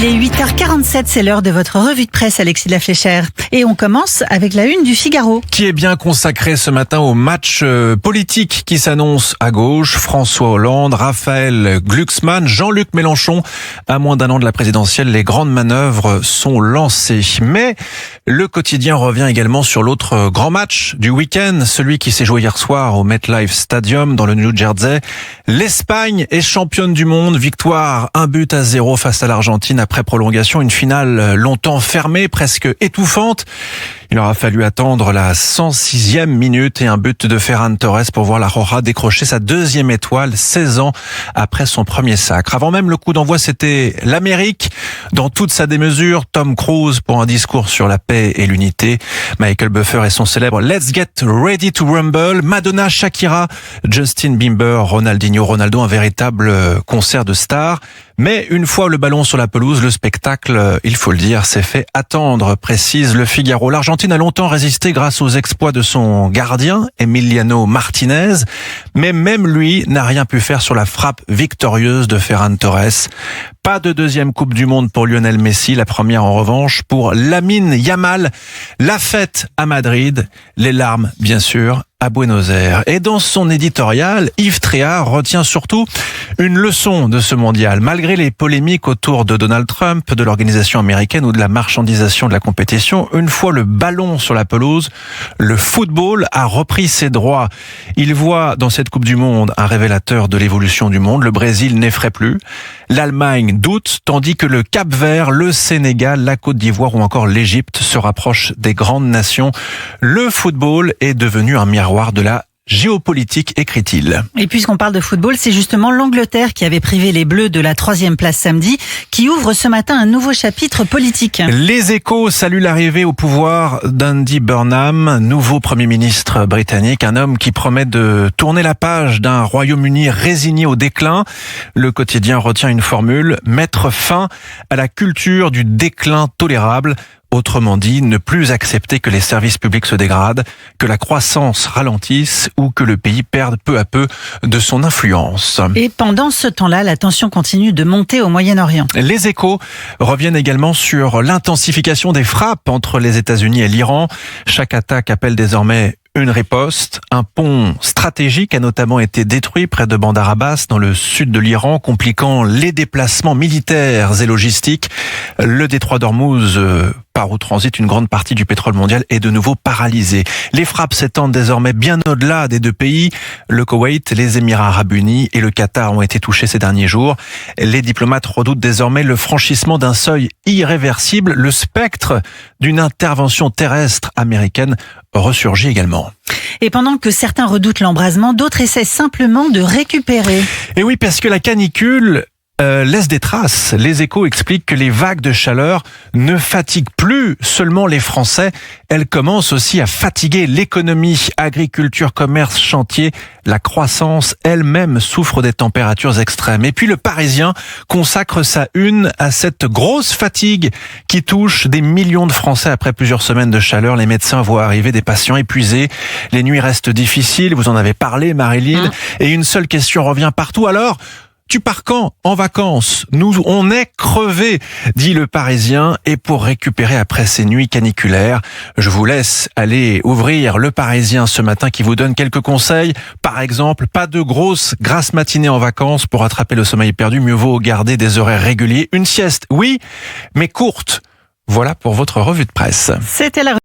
Il est 8h47, c'est l'heure de votre revue de presse, Alexis de la Fléchère. Et on commence avec la une du Figaro. Qui est bien consacré ce matin au match politique qui s'annonce à gauche. François Hollande, Raphaël Glucksmann, Jean-Luc Mélenchon. À moins d'un an de la présidentielle, les grandes manœuvres sont lancées. Mais le quotidien revient également sur l'autre grand match du week-end, celui qui s'est joué hier soir au MetLife Stadium dans le New Jersey. L'Espagne est championne du monde. Victoire 1-0 face à l'Argentine après prolongation. Une finale longtemps fermée, presque étouffante. Il aura fallu attendre la 106e minute et un but de Ferran Torres pour voir la Roja décrocher sa deuxième étoile 16 ans après son premier sacre. Avant même le coup d'envoi, c'était l'Amérique dans toute sa démesure. Tom Cruise pour un discours sur la paix et l'unité. Michael Buffer et son célèbre Let's Get Ready to Rumble. Madonna, Shakira, Justin Bieber, Ronaldinho, Ronaldo, un véritable concert de stars. Mais une fois le ballon sur la pelouse, le spectacle, il faut le dire, s'est fait attendre, précise le Figaro. L'Argentine a longtemps résisté grâce aux exploits de son gardien, Emiliano Martinez, mais même lui n'a rien pu faire sur la frappe victorieuse de Ferran Torres. Pas de deuxième Coupe du Monde pour Lionel Messi, la première en revanche pour Lamine Yamal. La fête à Madrid, les larmes bien sûr à Buenos Aires. Et dans son éditorial, Yves Tréhard retient surtout une leçon de ce mondial. Malgré les polémiques autour de Donald Trump, de l'organisation américaine ou de la marchandisation de la compétition, une fois le ballon sur la pelouse, le football a repris ses droits. Il voit dans cette Coupe du Monde un révélateur de l'évolution du monde. Le Brésil n'effraie plus. L'Allemagne doute, tandis que le Cap-Vert, le Sénégal, la Côte d'Ivoire ou encore l'Égypte se rapprochent des grandes nations. Le football est devenu un miroir de la géopolitique, écrit-il. Et puisqu'on parle de football, c'est justement l'Angleterre qui avait privé les Bleus de la 3e place samedi, qui ouvre ce matin un nouveau chapitre politique. Les Échos saluent l'arrivée au pouvoir d'Andy Burnham, nouveau Premier ministre britannique, un homme qui promet de tourner la page d'un Royaume-Uni résigné au déclin. Le quotidien retient une formule, mettre fin à la culture du déclin tolérable. Autrement dit, ne plus accepter que les services publics se dégradent, que la croissance ralentisse ou que le pays perde peu à peu de son influence. Et pendant ce temps-là, la tension continue de monter au Moyen-Orient. Les Échos reviennent également sur l'intensification des frappes entre les États-Unis et l'Iran. Chaque attaque appelle désormais une riposte. Un pont stratégique a notamment été détruit près de Bandar Abbas dans le sud de l'Iran, compliquant les déplacements militaires et logistiques. Le détroit d'Ormuz, par où transite une grande partie du pétrole mondial, est de nouveau paralysé. Les frappes s'étendent désormais bien au-delà des deux pays. Le Koweït, les Émirats arabes unis et le Qatar ont été touchés ces derniers jours. Les diplomates redoutent désormais le franchissement d'un seuil irréversible. Le spectre d'une intervention terrestre américaine ressurgit également. Et pendant que certains redoutent l'embrasement, d'autres essaient simplement de récupérer. Et oui, parce que la canicule laisse des traces. Les Échos expliquent que les vagues de chaleur ne fatiguent plus seulement les Français, elles commencent aussi à fatiguer l'économie, agriculture, commerce, chantier. La croissance elle-même souffre des températures extrêmes. Et puis le Parisien consacre sa une à cette grosse fatigue qui touche des millions de Français après plusieurs semaines de chaleur. Les médecins voient arriver des patients épuisés. Les nuits restent difficiles, vous en avez parlé Marilyn, et une seule question revient partout. Alors, tu pars quand en vacances? Nous, on est crevés, dit le Parisien. Et pour récupérer après ces nuits caniculaires, je vous laisse aller ouvrir le Parisien ce matin qui vous donne quelques conseils. Par exemple, pas de grosses grasses matinées en vacances pour attraper le sommeil perdu. Mieux vaut garder des horaires réguliers. Une sieste, oui, mais courte. Voilà pour votre revue de presse. C'était la